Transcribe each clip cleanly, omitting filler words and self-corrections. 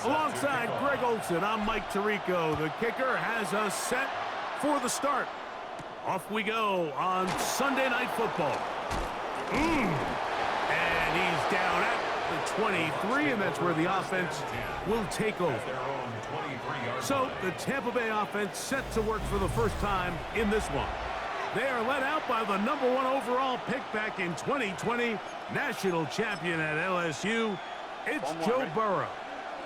Alongside Greg Olson, I'm Mike Tirico. The kicker has us set for the start. Off we go on Sunday Night Football. And he's down at the 23, and that's where the offense will take over. So the Tampa Bay offense set to work for the first time in this one. They are led out by the #1 overall pick back in 2020, national champion at LSU. It's Joe Burrow.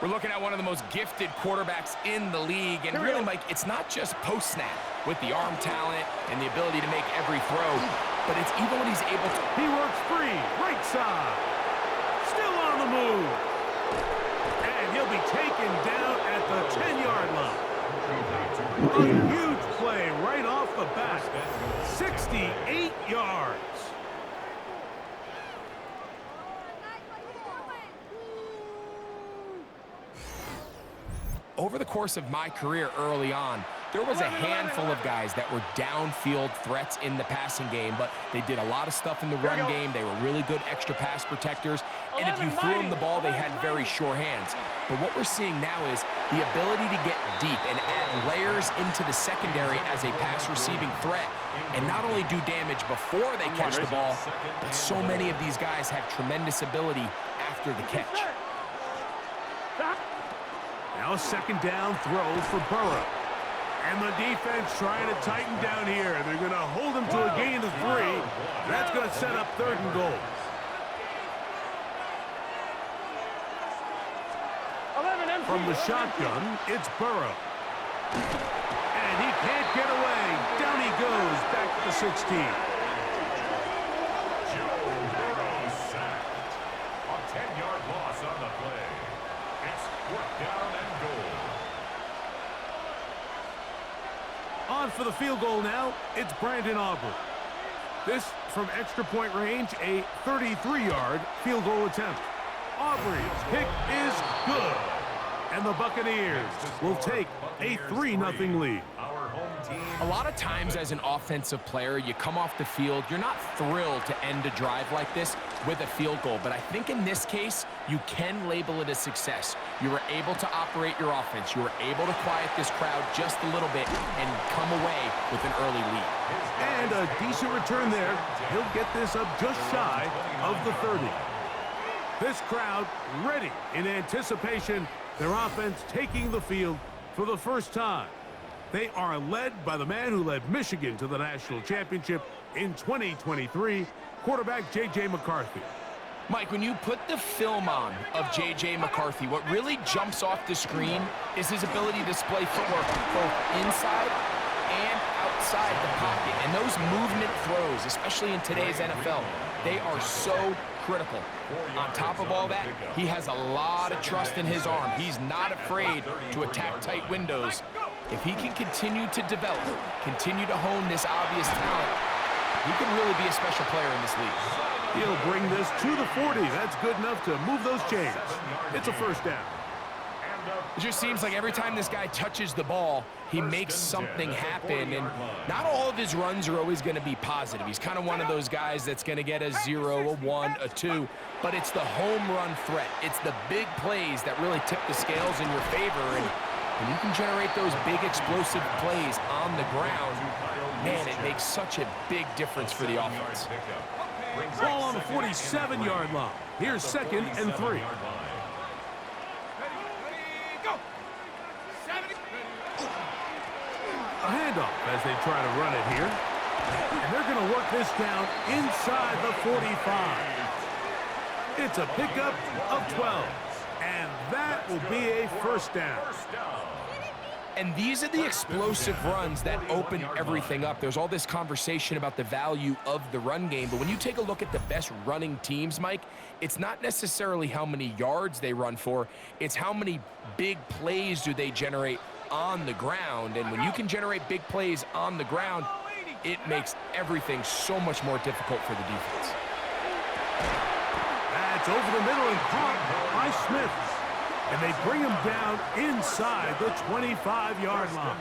We're looking at one of the most gifted quarterbacks in the league. And really, Mike, it's not just post-snap with the arm talent and the ability to make every throw, but it's even when he's able to. He works free, right side. Still on the move. And he'll be taken down at the 10-yard line. A huge play right off the bat. 68 yards. Over the course of my career early on, there was a handful of guys that were downfield threats in the passing game, but they did a lot of stuff in the run game. They were really good extra pass protectors, and if you threw them the ball, they had very sure hands. But what we're seeing now is the ability to get deep and add layers into the secondary as a pass-receiving threat, and not only do damage before they catch the ball, but so many of these guys have tremendous ability after the catch. Now a second down throw for Burrow. And the defense trying to tighten down here. They're going to hold him to a gain of 3. That's going to set up 3rd and goal. From the shotgun, it's Burrow. And he can't get away. Down he goes, back to the 16. Joe Burrow sacked. A 10-yard loss on the play. It's 4th down and goal. On for the field goal now, it's Brandon Aubrey. This from extra point range, a 33-yard field goal attempt. Aubrey's kick is good. And the Buccaneers will take a 3-0 lead. A lot of times as an offensive player, you come off the field, you're not thrilled to end a drive like this with a field goal. But I think in this case, you can label it a success. You were able to operate your offense. You were able to quiet this crowd just a little bit and come away with an early lead. And a decent return there. He'll get this up just shy of the 30. This crowd ready in anticipation. Their offense taking the field for the first time. They are led by the man who led Michigan to the national championship in 2023, quarterback J.J. McCarthy. Mike, when you put the film on of J.J. McCarthy, what really jumps off the screen is his ability to display footwork both inside and outside the pocket. And those movement throws, especially in today's NFL, they are so critical. On top of all that, he has a lot of trust in his arm. He's not afraid to attack tight windows. If he can continue to develop, continue to hone this obvious talent, he could really be a special player in this league. He'll bring this to the 40. That's good enough to move those chains. It's a first down. It just seems like every time this guy touches the ball, he makes something happen, and not all of his runs are always going to be positive. He's kind of one of those guys that's going to get a 0, a 1, a 2, but it's the home run threat. It's the big plays that really tip the scales in your favor, and when you can generate those big explosive plays on the ground, man, it makes such a big difference for the offense. Ball on the 47-yard line. Here's 2nd and 3. A handoff as they try to run it here. And they're going to work this down inside the 45. It's a pickup of 12. And that will be a first down. And these are the explosive runs that open everything up. There's all this conversation about the value of the run game, but when you take a look at the best running teams, Mike, it's not necessarily how many yards they run for, it's how many big plays do they generate on the ground. And when you can generate big plays on the ground, it makes everything so much more difficult for the defense. That's over the middle and caught by Smith. And they bring him down inside the 25-yard line.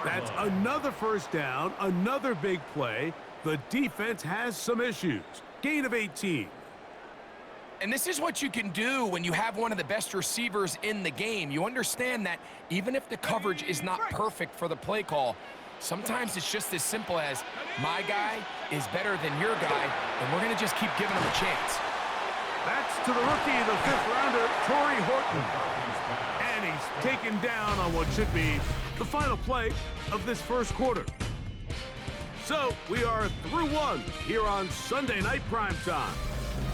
That's another first down, another big play. The defense has some issues. Gain of 18. And this is what you can do when you have one of the best receivers in the game. You understand that even if the coverage is not perfect for the play call, sometimes it's just as simple as, my guy is better than your guy, and we're going to just keep giving him a chance. That's to the rookie, the fifth-rounder, Torrey Horton. And he's taken down on what should be the final play of this first quarter. So we are through one here on Sunday Night Primetime.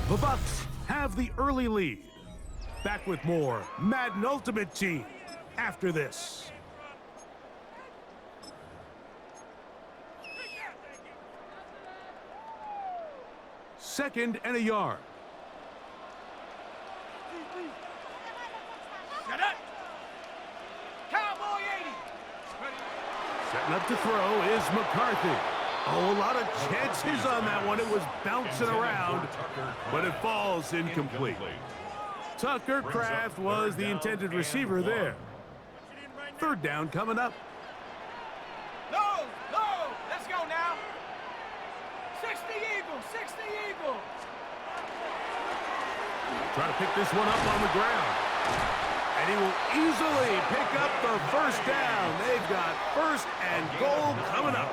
The Bucs have the early lead. Back with more Madden Ultimate Team after this. Second and a yard. Setting up to throw is McCarthy. Oh, a lot of chances on that one. It was bouncing around, but it falls incomplete. Tucker Kraft was the intended receiver there. Third down coming up. No, let's go now. 60 Eagles, 60 Eagles. Try to pick this one up on the ground. And he will easily pick up the first down. They've got first and goal coming up.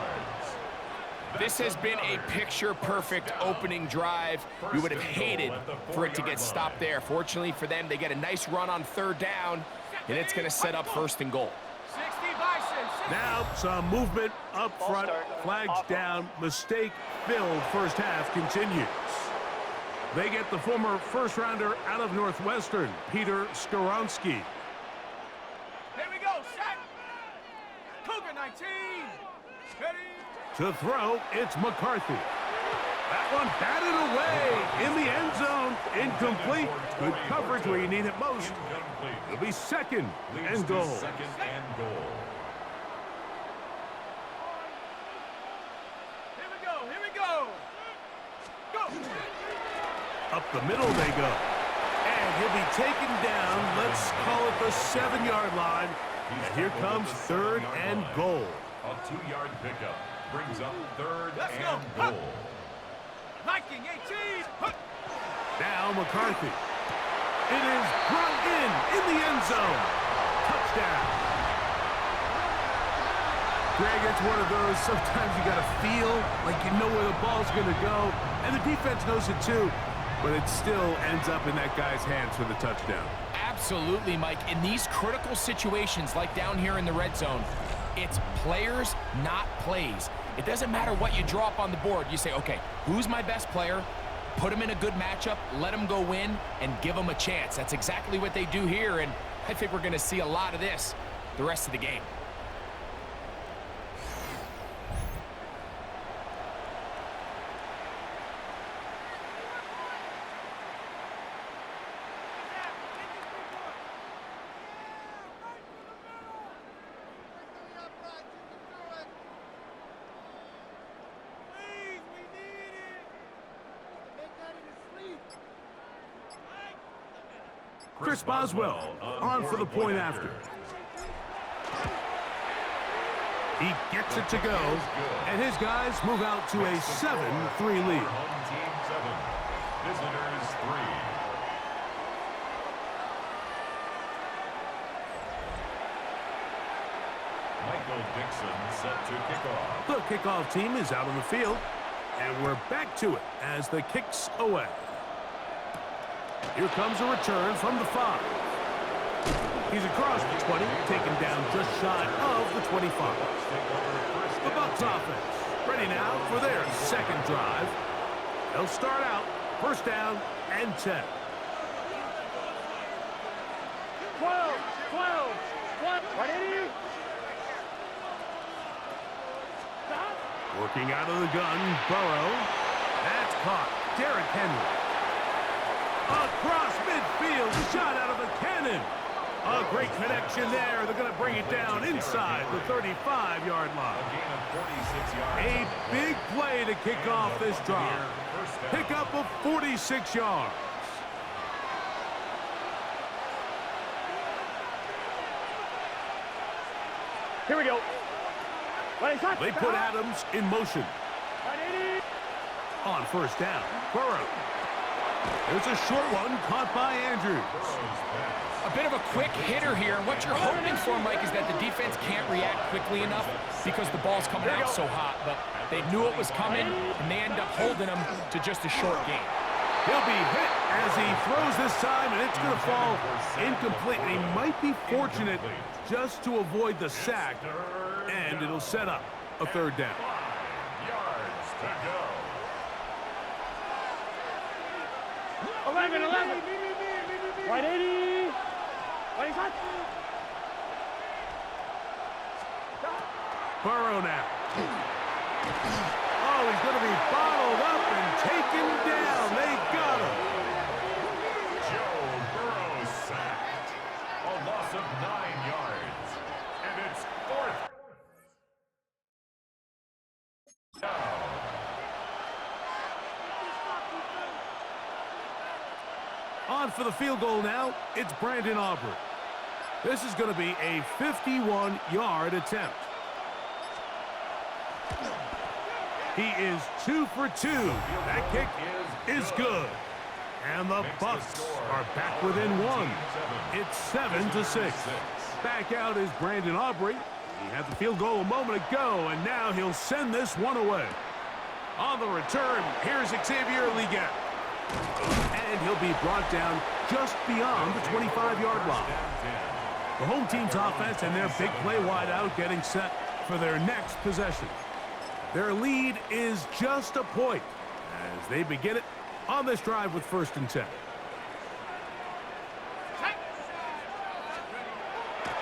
This has been a picture-perfect opening drive. We would have hated for it to get stopped there. Fortunately for them, they get a nice run on third down, and it's going to set up first and goal. Now some movement up front, flags down, mistake-filled first half continues. They get the former first-rounder out of Northwestern, Peter Skoronsky. Here we go, set. Cougar 19. Ready. To throw, it's McCarthy. That one batted away in the end zone. Incomplete. Good coverage where you need it most. It'll be second and goal. Second and goal. Here we go. Go. Up the middle they go. And he'll be taken down, let's call it the 7-yard line. And here comes third and goal. A 2-yard pickup brings up third Let's and go. goal. Viking 18. Now McCarthy. It is brought in the end zone. Touchdown. Greg, it's one of those, sometimes you got to feel like you know where the ball's going to go. And the defense knows it too. But it still ends up in that guy's hands for the touchdown. Absolutely, Mike. In these critical situations, like down here in the red zone, it's players, not plays. It doesn't matter what you draw up on the board. You say, okay, who's my best player? Put him in a good matchup, let him go win, and give him a chance. That's exactly what they do here, and I think we're going to see a lot of this the rest of the game. Chris Boswell on for the point after. He gets it to go, and his guys move out to a 7-3 lead. Home team 7, visitors 3. Michael Dixon set to kick off. The kickoff team is out on the field, and we're back to it as the kick's away. Here comes a return from the 5. He's across the 20, taken down just shy of the 25. The Bucs offense ready now for their second drive. They'll start out first down and 10. 12. What is it? Working out of the gun, Burrow. That's caught. Derrick Henry. Across midfield, shot out of the cannon. A great connection there. They're going to bring it down inside the 35-yard line. A big play to kick off this drive. Pick up of 46 yards. Here we go. They put Adams in motion. On first down, Burrow. There's a short one caught by Andrews. A bit of a quick hitter here, and what you're hoping for, Mike, is that the defense can't react quickly enough because the ball's coming out so hot, but they knew it was coming, and they end up holding them to just a short gain. He'll be hit as he throws this time, and it's going to fall incomplete. And he might be fortunate just to avoid the sack, and it'll set up a third down. 5 yards to go. 11. Right 80. Right hot. Burrow now. Oh, he's going to be bottled up and taken down. They got him. Joe Burrow sacked. A loss of 9 yards. And it's 4th down. On for the field goal now, it's Brandon Aubrey. This is going to be a 51-yard attempt. He is 2 for 2. That kick is good. And the Bucs are back within 1. It's 7-6. Back out is Brandon Aubrey. He had the field goal a moment ago, and now he'll send this one away. On the return, here's Xavier Leggett. And he'll be brought down just beyond the 25-yard line. The home team's offense and their big play wideout getting set for their next possession. Their lead is just a point as they begin it on this drive with 1st and 10.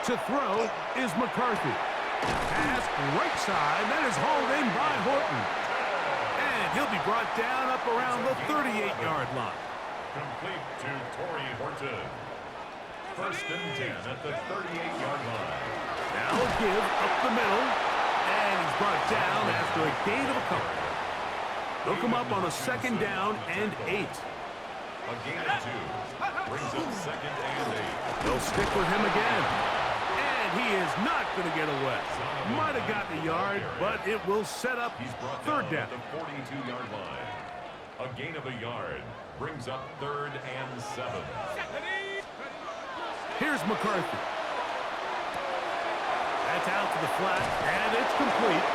To throw is McCarthy. Pass right side, that is hauled in by Horton. And he'll be brought down up around the 38-yard line. Complete to Torrey Horton. 1st and 10 at the 38-yard line. Now a give up the middle. And he's brought down after a gain of a couple. They'll come up on a 2nd down and 8. A gain of 2. Brings up 2nd and 8. They'll stick with him again. And he is not going to get away. Might have gotten a yard, but it will set up 3rd down. At the 42-yard line. A gain of a yard. Brings up 3rd and 7. Here's McCarthy. That's out to the flat, and it's complete.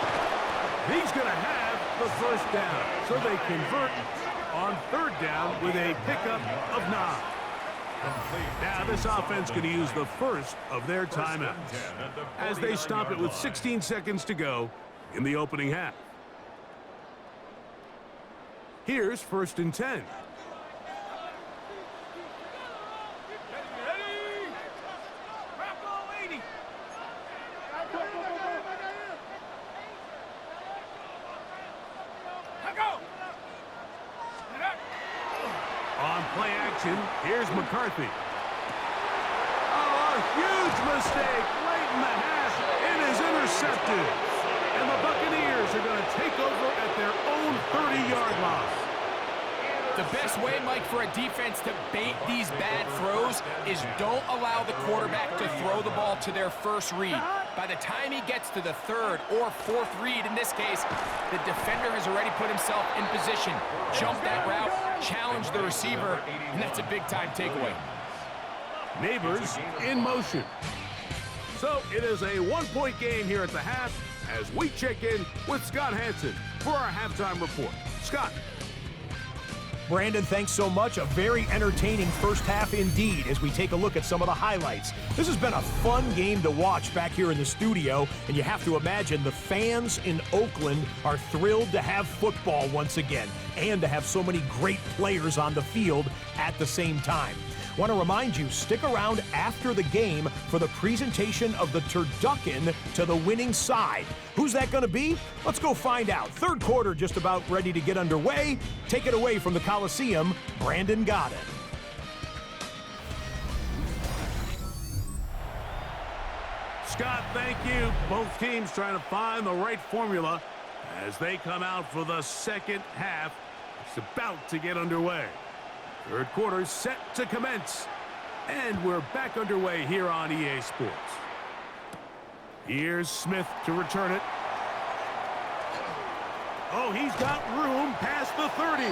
He's going to have the 1st down. So they convert on 3rd down with a pickup of 9. Now this offense going to use the first of their timeouts as they stop it with 16 seconds to go in the opening half. Here's 1st and 10. On play action, here's McCarthy. Oh, a huge mistake late in the half. It is intercepted. And the Buccaneers are going to take over at their own 30-yard line. The best way, Mike, for a defense to bait these bad throws is don't allow the quarterback to throw the ball to their first read. By the time he gets to the 3rd or 4th read, in this case, the defender has already put himself in position. Jump that route, challenge the receiver, and that's a big-time takeaway. Neighbors in motion. So it is a 1-point game here at the half as we check in with Scott Hansen for our halftime report. Scott. Brandon, thanks so much. A very entertaining first half indeed as we take a look at some of the highlights. This has been a fun game to watch back here in the studio, and you have to imagine the fans in Oakland are thrilled to have football once again and to have so many great players on the field at the same time. Want to remind you, stick around after the game for the presentation of the turducken to the winning side. Who's that going to be? Let's go find out. 3rd quarter just about ready to get underway. Take it away from the Coliseum, Brandon Godden. Scott, thank you. Both teams trying to find the right formula as they come out for the second half. It's about to get underway. Third quarter set to commence. And we're back underway here on EA Sports. Here's Smith to return it. Oh, he's got room past the 30.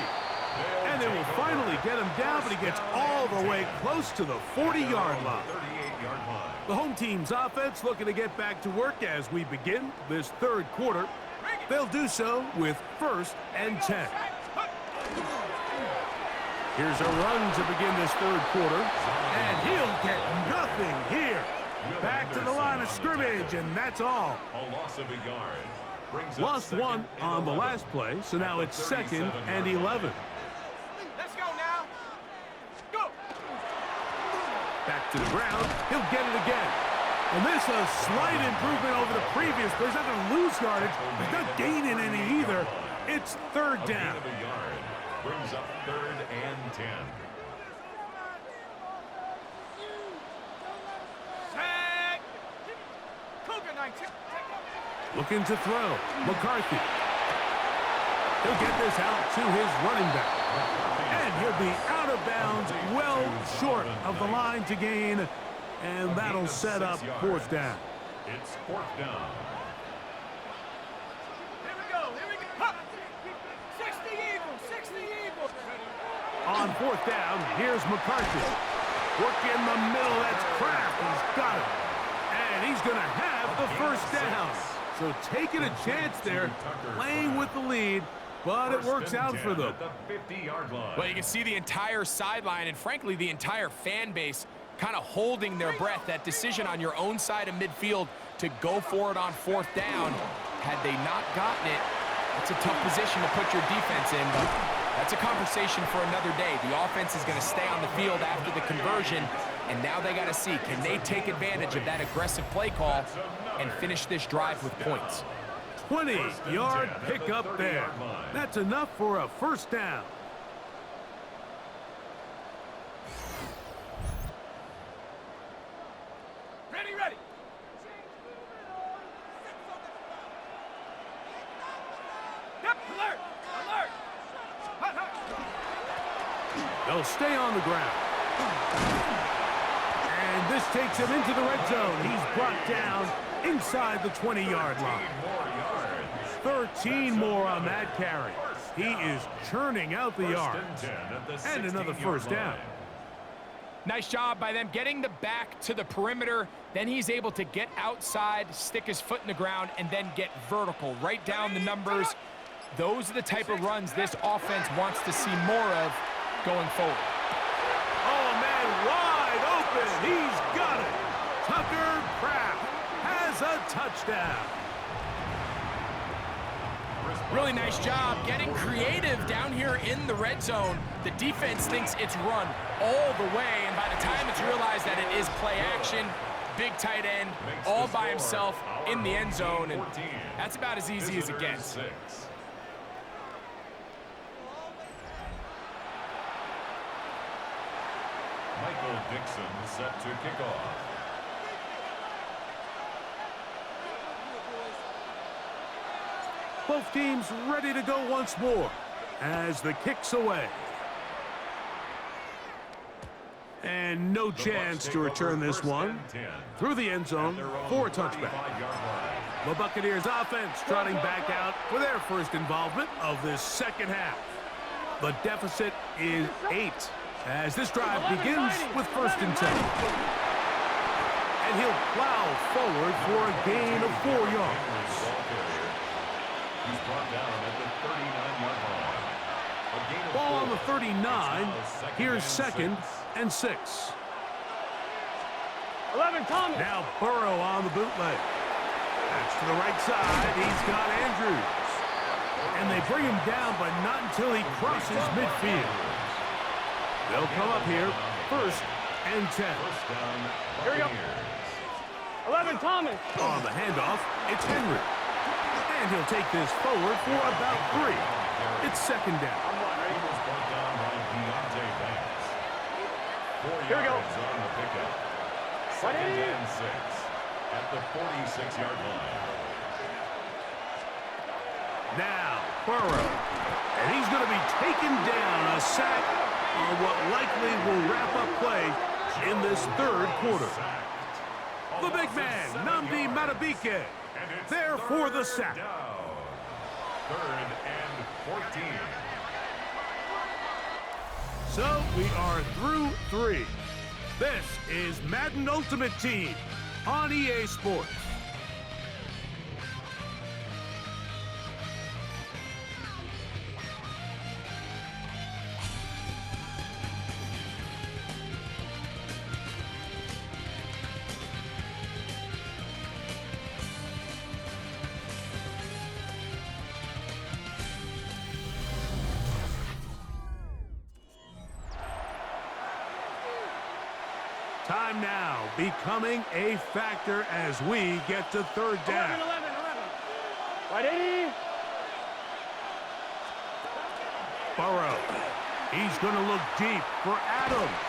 And they will finally get him down, but he gets all the way close to the 40-yard line. The home team's offense looking to get back to work as we begin this third quarter. They'll do so with 1st and 10. Here's a run to begin this third quarter, and he'll get nothing here. Back to the line of scrimmage, and that's all. A loss of a yard. Lost one on the last play, so now it's 2nd and 11. Let's go now. Go. Back to the ground. He'll get it again. And this a slight improvement over the previous. He's not going to lose yardage. He's not gaining any either. It's 3rd down. Brings up 3rd and 10. Looking to throw. McCarthy. He'll get this out to his running back. And he'll be out of bounds, well short of the line to gain. And that'll set up 4th down. It's 4th down. Here we go. 60 Eagles. 60 Eagles. On 4th down, here's McCarthy. Work in the middle. That's Kraft. He's got it. And he's going to have the 1st down. So taking a chance there, playing with the lead, but it works out for them. Well, you can see the entire sideline and, frankly, the entire fan base kind of holding their breath. That decision on your own side of midfield to go for it on 4th down, had they not gotten it, it's a tough position to put your defense in, but that's a conversation for another day. The offense is going to stay on the field after the conversion, and now they got to see, can they take advantage of that aggressive play call and finish this drive with points? 20-yard pickup there. That's enough for a 1st down. Ready. Alert. They'll stay on the ground. And this takes him into the red zone. He's brought down inside the 20-yard line. 13 more on that carry. He is churning out the yards. And another 1st down. Nice job by them getting the back to the perimeter. Then he's able to get outside, stick his foot in the ground, and then get vertical. Right down the numbers. Those are the type of runs this offense wants to see more of going forward. Oh, man, wide open. He's got it. Tucker Kraft has a touchdown. Really nice job getting creative down here in the red zone. The defense thinks it's run all the way, and by the time it's realized that it is play action, big tight end, all by himself in the end zone, and that's about as easy as it gets. Michael Dixon set to kick off. Both teams ready to go once more as the kick's away. And no chance to return this one through the end zone for a touchback. The Buccaneers offense trotting back out for their 1st involvement of this 2nd half. The deficit is 8 as this drive begins with 1st and 10. And he'll plow forward for a gain of 4 yards. He's brought down at the 39-yard line. Ball on the 39. Here's 2nd and 6. 11, Thomas. Now Burrow on the bootleg. That's to the right side. He's got Andrews. And they bring him down, but not until he crosses midfield. They'll come up here 1st and 10. Here we go. 11, Thomas. On the handoff, it's Henry. And he'll take this forward for about 3. It's 2nd down. Here we go. at the 46-yard line. Now, Burrow. And he's going to be taken down, a sack on what likely will wrap up play in this third quarter. The big man, Nnamdi Madubuike, there for the sack. Third and 14. So we are through 3. This is Madden Ultimate Team on EA Sports. Time now becoming a factor as we get to third down. 11. Right, 80. Burrow. He's going to look deep for Adams.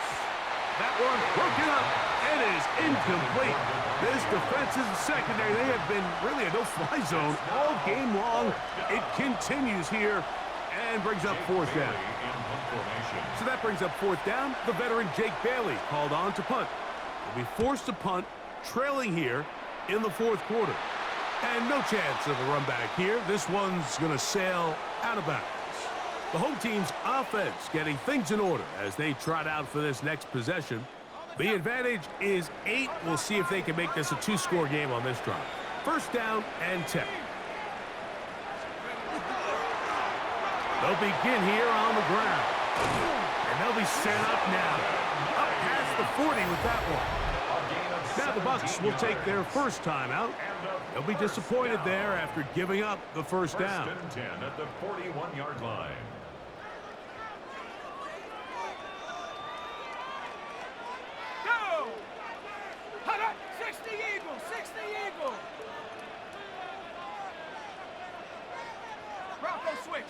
That one broken up and is incomplete. This defensive secondary, they have been really a no-fly zone all game long. It continues here and brings up fourth down. So that brings up fourth down. The veteran Jake Bailey called on to punt. He'll be forced to punt, trailing here in the fourth quarter. And no chance of a run back here. This one's going to sail out of bounds. The home team's offense getting things in order as they trot out for this next possession. The advantage is 8. We'll see if they can make this a 2-score game on this drive. First down and 10. They'll begin here on the ground. And they'll be set up now. Up past the 40 with that one. Now the Bucs will take their first timeout. They'll be disappointed there after giving up the first down. First and 10 at the 41-yard line. Go! 60 Eagles! 60 Eagles! Rocco switch!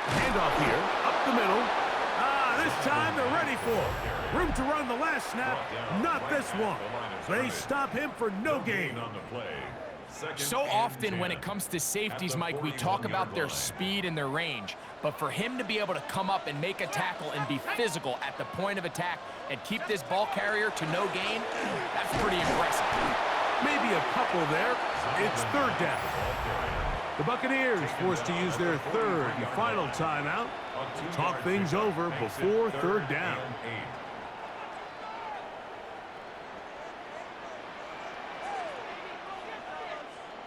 Handoff here, up the middle. This time they're ready for it. Room to run the last snap, not this one. They stop him for no gain. So often when it comes to safeties, Mike, we talk about their speed and their range. But for him to be able to come up and make a tackle and be physical at the point of attack and keep this ball carrier to no gain, that's pretty impressive. Maybe a couple there. It's third down. The Buccaneers forced to use their third and final timeout to talk things over before third down.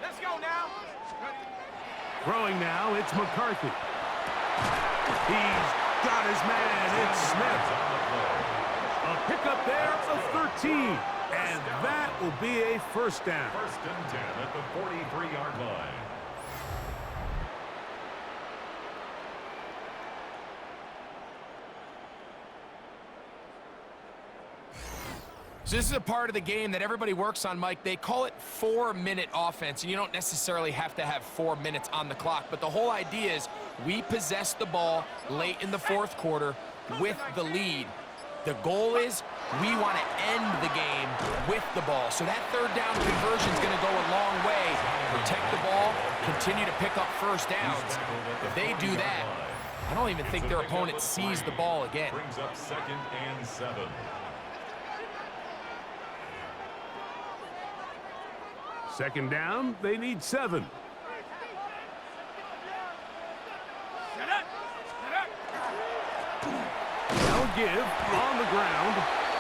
Let's go now. Throwing now, it's McCarthy. He's got his man. It's Smith. A pickup there of 13. And that will be a first down. First and 10 at the 43-yard line. So this is a part of the game that everybody works on, Mike. They call it 4-minute offense, and you don't necessarily have to have 4 minutes on the clock. But the whole idea is we possess the ball late in the fourth quarter with the lead. The goal is we want to end the game with the ball. So that third down conversion is going to go a long way. Protect the ball, continue to pick up first downs. If they do that, I don't even think their opponent sees the ball again. Brings up second and 7. Second down, they need 7. Now give on the ground,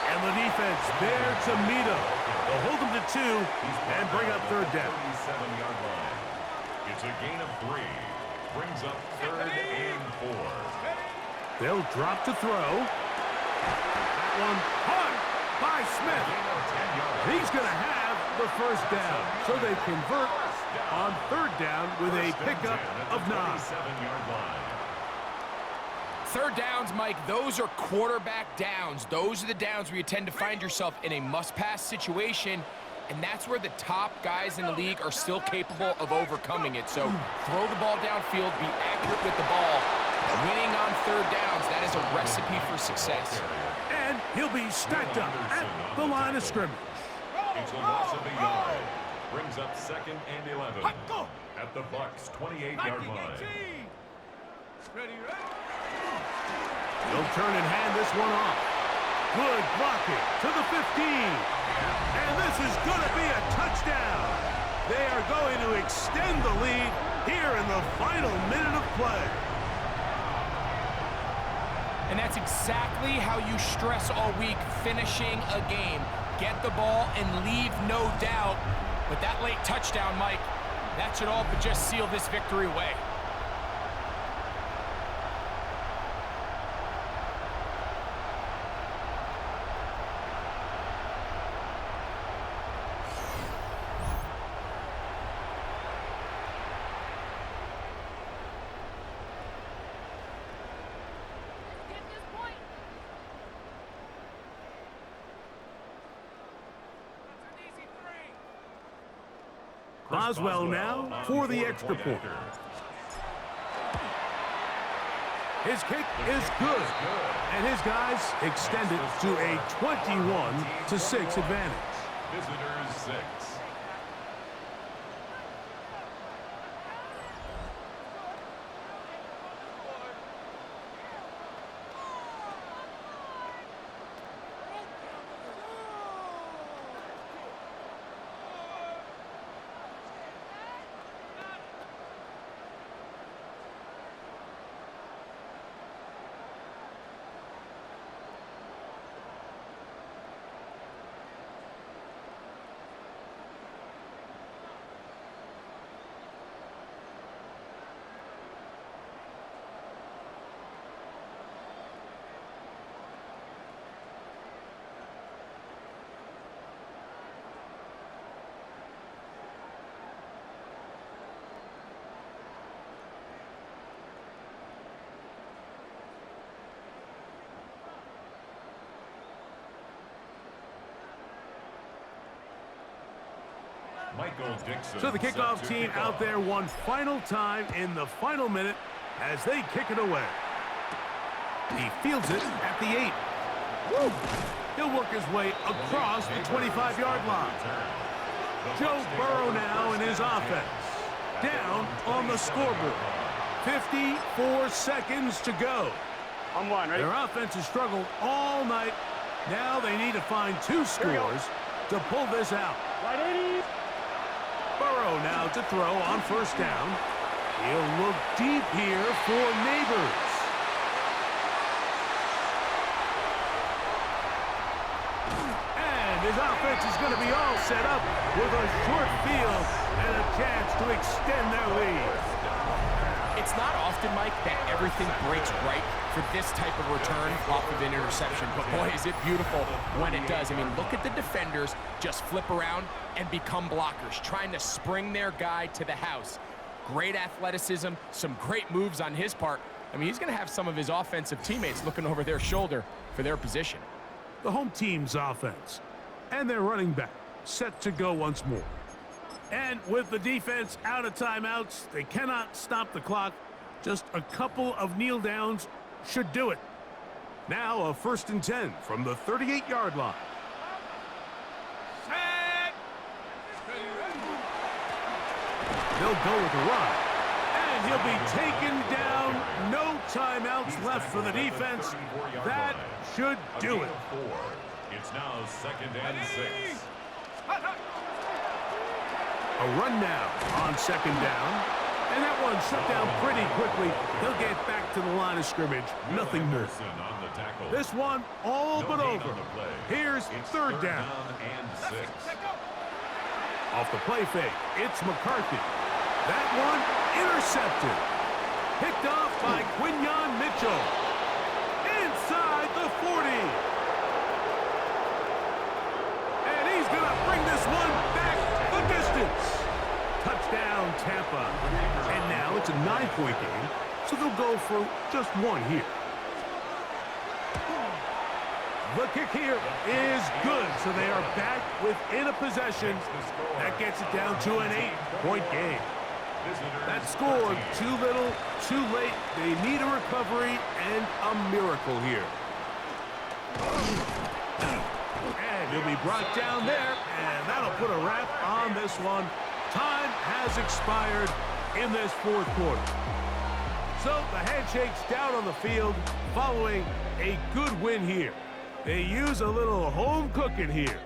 and the defense there to meet him. They'll hold him to 2 and bring up third down. 37-yard line. It's a gain of 3. Brings up third and 4. They'll drop to throw. That one caught by Smith. He's going to have the first down. So they convert on third down with a pickup of 9. 37-yard line. Third downs, Mike, those are quarterback downs. Those are the downs where you tend to find yourself in a must-pass situation, and that's where the top guys in the league are still capable of overcoming it. So throw the ball downfield, be accurate with the ball. Winning on third downs, that is a recipe for success. And He'll be stacked up at the line of scrimmage. It's a loss of a yard. Brings up 2nd and 11 at the Bucs' 28-yard line. He'll turn and hand this one off. Good blocking to the 15. And this is going to be a touchdown. They are going to extend the lead here in the final minute of play. And that's exactly how you stress all week, finishing a game. Get the ball and leave no doubt. With that late touchdown, Mike, that should all but just seal this victory away. Boswell now for the extra point. His kick is good, and his guys extend it to a 21-6 advantage. Visitors 6. So the kickoff team out there one final time in the final minute as they kick it away. He fields it at the 8. Woo! He'll work his way across the 25-yard line. Joe Burrow now in his offense. Down on the scoreboard. 54 seconds to go. On one, ready? Their offense has struggled all night. Now they need to find 2 scores to pull this out. Right 80. Burrow now to throw on first down. He'll look deep here for Neighbors. And his offense is going to be all set up with a short field and a chance to extend their lead. It's not often, Mike, that everything breaks right for this type of return off of an interception. But boy, is it beautiful when it does. I mean, look at the defenders just flip around and become blockers, trying to spring their guy to the house. Great athleticism, some great moves on his part. I mean, he's going to have some of his offensive teammates looking over their shoulder for their position. The home team's offense and their running back set to go once more. And with the defense out of timeouts, they cannot stop the clock. Just a couple of kneel downs should do it. Now a 1st and 10 from the 38-yard line. They'll go with the run. And he'll be taken down. No timeouts left for the defense. That should do it. It's now 2nd and 6. A run now on 2nd down. And that one shut down pretty quickly. He'll get back to the line of scrimmage. Nothing more. This one all but over. Here's 3rd down. And 6. Off the play fake, it's McCarthy. That one intercepted. Picked off by Quinyon Mitchell. Inside the 40. And he's going to bring this one back the distance. Touchdown, Tampa. And now it's a 9-point game, so they'll go for just 1 here. The kick here is good, so they are back within a possession. That gets it down to an 8-point game. That score, too little, too late. They need a recovery and a miracle here. brought down there, and that'll put a wrap on this one. Time has expired in this fourth quarter. So the handshake's down on the field following a good win here. They use a little home cooking here.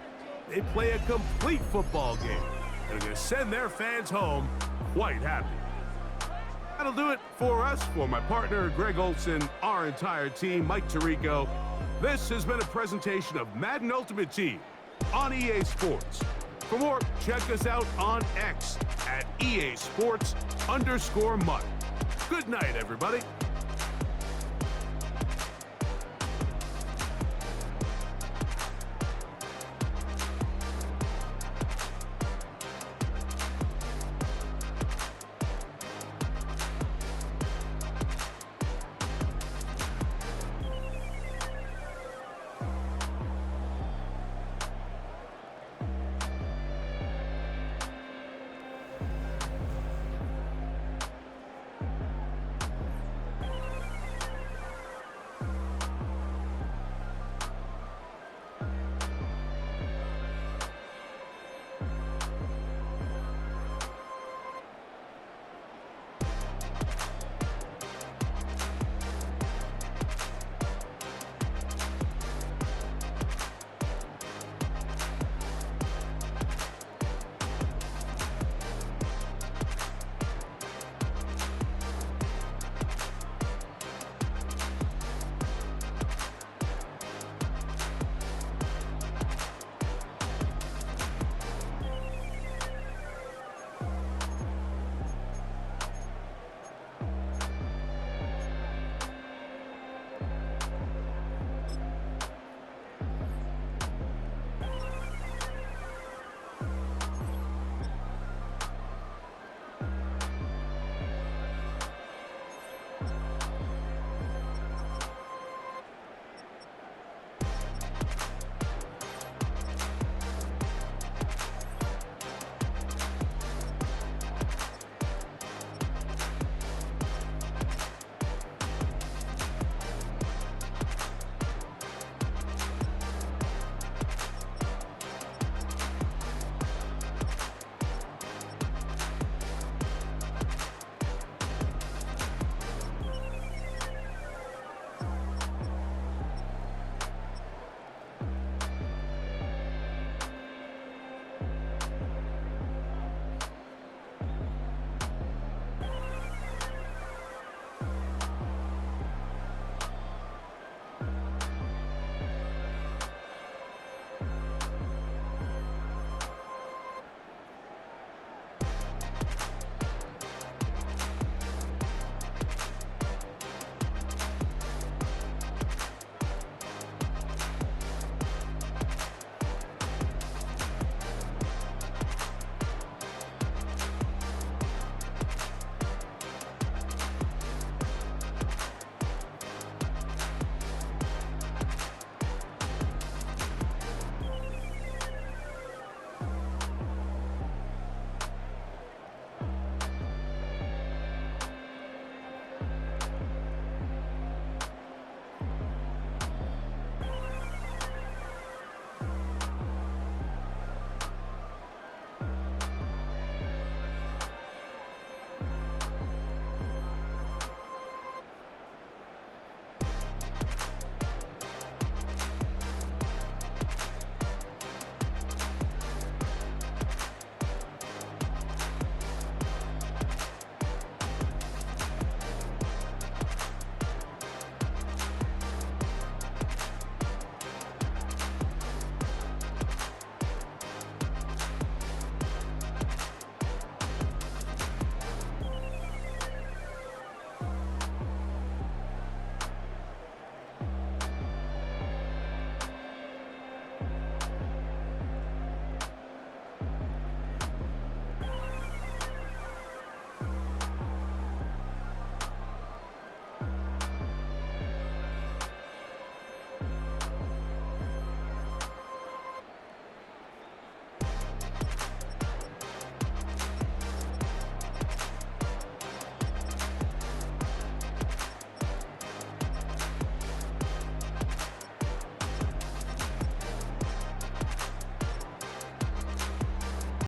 They play a complete football game. They're going to send their fans home quite happy. That'll do it for us. For my partner, Greg Olson, our entire team, Mike Tirico, this has been a presentation of Madden Ultimate Team on EA Sports. For more, check us out on X at EA Sports_Mud. Good night, everybody.